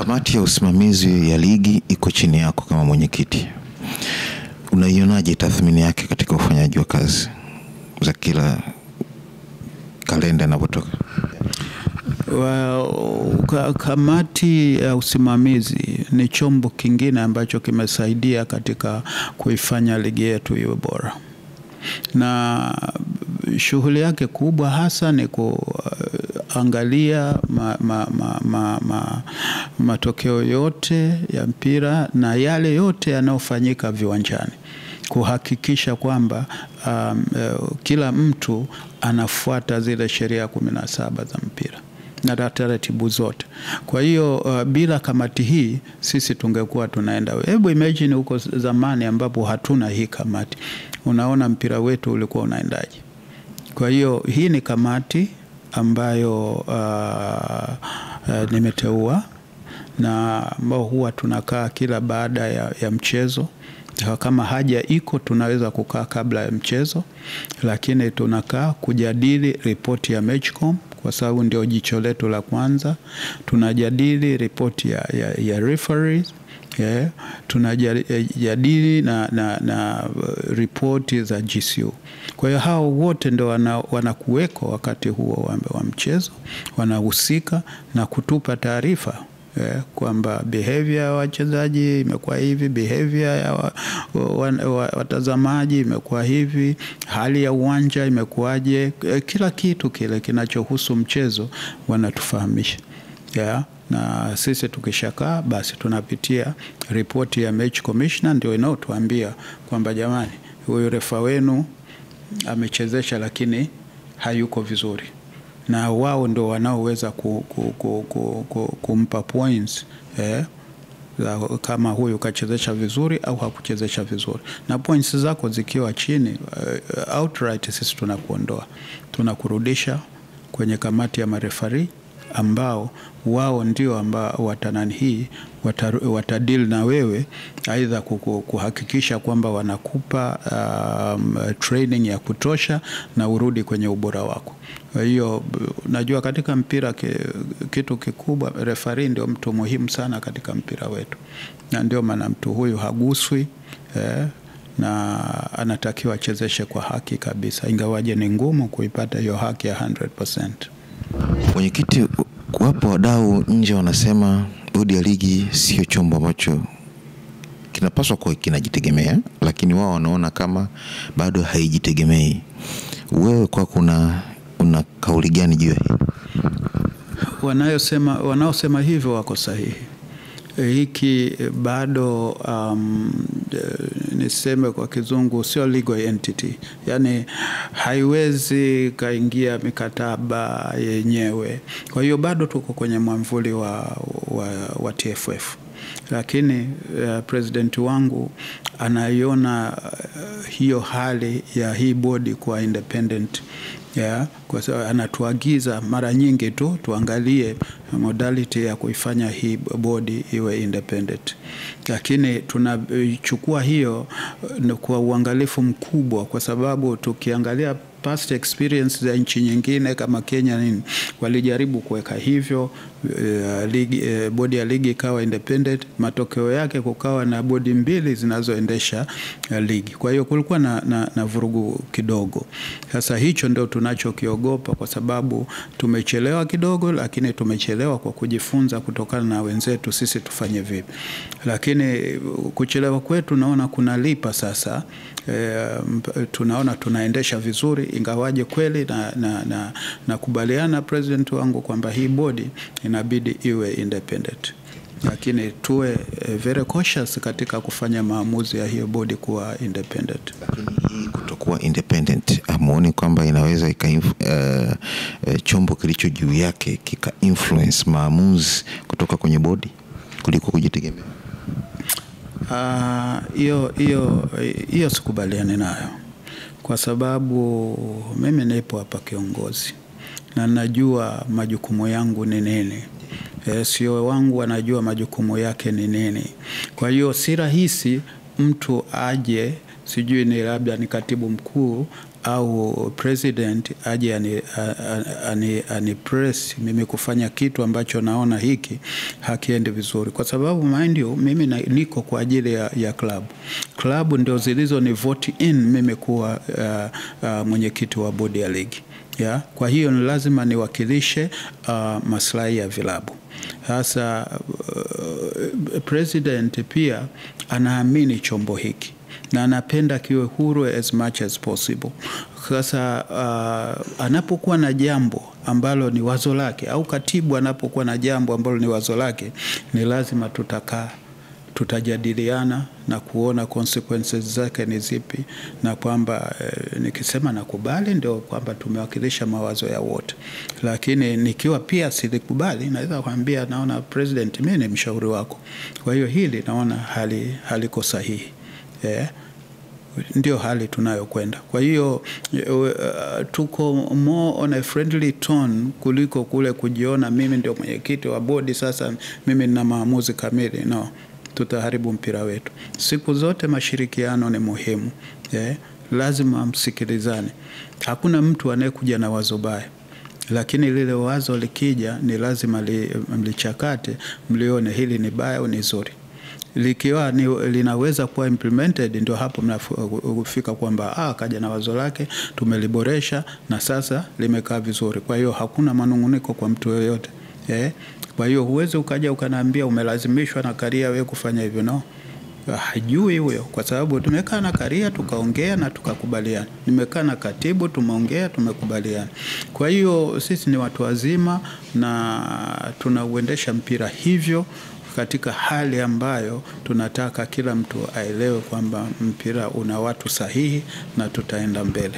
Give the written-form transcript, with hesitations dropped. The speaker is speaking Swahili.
Kamati ya usimamizi ya ligi iko chini yako kama mwenyekiti. Unaionaje tathmini yake katika ufanyaji wa kazi za kila kalenda inapotoka? Kamati ya usimamizi ni chombo kingine ambacho kimesaidia katika kuifanya ligi yetu iwe bora. Na shughuli yake kubwa hasa ni kuangalia matokeo yote ya mpira na yale yote yanayofanyika viwanjani, kuhakikisha kwamba kila mtu anafuata zile sheria 17 za mpira na taratibu zote. Kwa hiyo bila kamati hii sisi tungekuwa tunaenda. Hebu imagine huko zamani ambapo hatuna hii kamati, unaona mpira wetu ulikuwa unaendaje? Kwa hiyo hii ni kamati ambayo nimeteua na ambao huwa tunakaa kila baada ya mchezo. Kama haja iko tunaweza kukaa kabla ya mchezo, lakini tunakaa kujadili ripoti ya Matchcom kwa sababu ndio jicho letu la kwanza. Tunajadili ripoti ya referees, tunajadili na ripoti za GCU. Kwa hiyo hao wote ndio wanakuweko wakati huo wa mchezo, wanahusika na kutupa taarifa kwamba behavior ya wachezaji imekuwa hivi, behavior ya watazamaji imekuwa hivi, hali ya uwanja imekuwaje, kila kitu kile kinachohusu mchezo wanatufahamisha. Na sisi tukishakaa basi tunapitia ripoti ya match commissioner, ndio inayotuambia kwamba jamani, huyu refa wenu amechezesha lakini hayuko vizuri, na wao ndio wanaoweza kumpa points kama huyu kachezesha vizuri au hakuchezesha vizuri. Na points zako zikiwa chini, outright sisi tunakuondoa, tunakurudisha kwenye kamati ya marefari ambao wao ndio ambao watadili na wewe, aidha kuhakikisha kwamba wanakupa training ya kutosha na urudi kwenye ubora wako. Hiyo najua katika mpira kitu kikubwa, referee ndio mtu muhimu sana katika mpira wetu, na ndio maana mtu huyu haguswi na anatakiwa achezeshe kwa haki kabisa, ingawaje ni ngumu kuipata hiyo haki ya 100%. Mwenyekiti, wapo wadau nje wanasema bodi ya ligi sio chombo ambacho kinapaswa kuwa kinajitegemea, lakini wao wanaona kama bado haijitegemei. Wewe kwa una kauli gani juu ya hii? Wanaosema hivyo wako sahihi. Hiki bado niseme kwa kizungu sio legal entity, yani haiwezi kaingia mikataba yenyewe. Kwa hiyo bado tuko kwenye mwamvuli wa TFF, lakini president wangu anaiona hiyo hali ya hii bodi kwa independent, kwa sababu anatuagiza mara nyingi tu tuangalie modality ya kuifanya hii bodi iwe independent, lakini tunachukua hiyo kwa uangalifu mkubwa, kwa sababu tukiangalia past experience za nchi nyingine kama Kenya walijaribu kuweka hivyo bodi ya ligi ikawa independent, matokeo yake kukawa na bodi mbili zinazoendesha ligi. Kwa hiyo kulikuwa na vurugu kidogo. Sasa hicho ndio tunachokiogopa, kwa sababu tumechelewa kidogo, lakini tumechelewa kwa kujifunza kutokana na wenzetu sisi tufanye vipi. Lakini kuchelewa kwetu naona kunalipa sasa. Tunaona tunaendesha vizuri, ingawaje kweli na kubaliana president wangu kwamba hii bodi inabidi iwe independent, lakini tuwe very cautious katika kufanya maamuzi ya hiyo bodi kuwa independent. Lakini hii kutokuwa independent, amuoni kwamba inaweza chombo kilicho juu yake kika influence maamuzi kutoka kwenye bodi kuliko kujitegemea? Hiyo sikubaliani nayo, kwa sababu mimi nipo hapa kiongozi na najua majukumu yangu ni nini. CEO wangu anajua majukumu yake ni nini. Kwa hiyo si rahisi mtu aje, sijui ni labda ni katibu mkuu, au president aje ani press mimi kufanya kitu ambacho naona hiki hakiendi vizuri, kwa sababu mind you mimi niko kwa ajili ya club ndio zilizo ni vote in mimi kuwa mwenyekiti wa bodi ya ligi. Kwa hiyo ni lazima niwakilishe maslahi ya vilabu. Sasa president pia anaamini chombo hiki na anapenda kiwe huru as much as possible. Sasa anapokuwa na jambo ambalo ni wazo lake, au katibu anapokuwa na jambo ambalo ni wazo lake, ni lazima tutajadiliana na kuona consequences zake ni zipi, na kwamba nikisema nakubali ndio kwamba tumewakilisha mawazo ya wote. Lakini nikiwa pia silikubali, naweza kuambia naona president mimi ni mshauri wako, kwa hiyo hili naona haliko sahihi. Ndio hali tunayokwenda. Kwa hiyo tuko more on a friendly tone kuliko kule kujiona mimi ndio mwenyekiti wa bodi, sasa mimi nina maamuzi kamili. No, tutaharibu mpira wetu. Siku zote mashirikiano ni muhimu. Lazima msikilizane. Hakuna mtu anayekuja na wazo baya, lakini lile wazo likija ni lazima mlichakate, mlione hili ni baya au ni zuri. Likiwa linaweza kuwa implemented, ndio hapo mnafika kwamba kaja na wazo lake, tumeliboresha na sasa limekaa vizuri. Kwa hiyo hakuna manunguniko kwa mtu yoyote. Kwa hiyo huwezi ukaja ukaniambia umelazimishwa na Karia wewe kufanya hivyo. No, hajui huyo, kwa sababu tumekaa na Karia tukaongea na tukakubaliana. Nimekaa na katibu tumeongea tumekubaliana. Kwa hiyo sisi ni watu wazima na tunauendesha mpira hivyo, katika hali ambayo tunataka kila mtu aelewe kwamba mpira una watu sahihi na tutaenda mbele.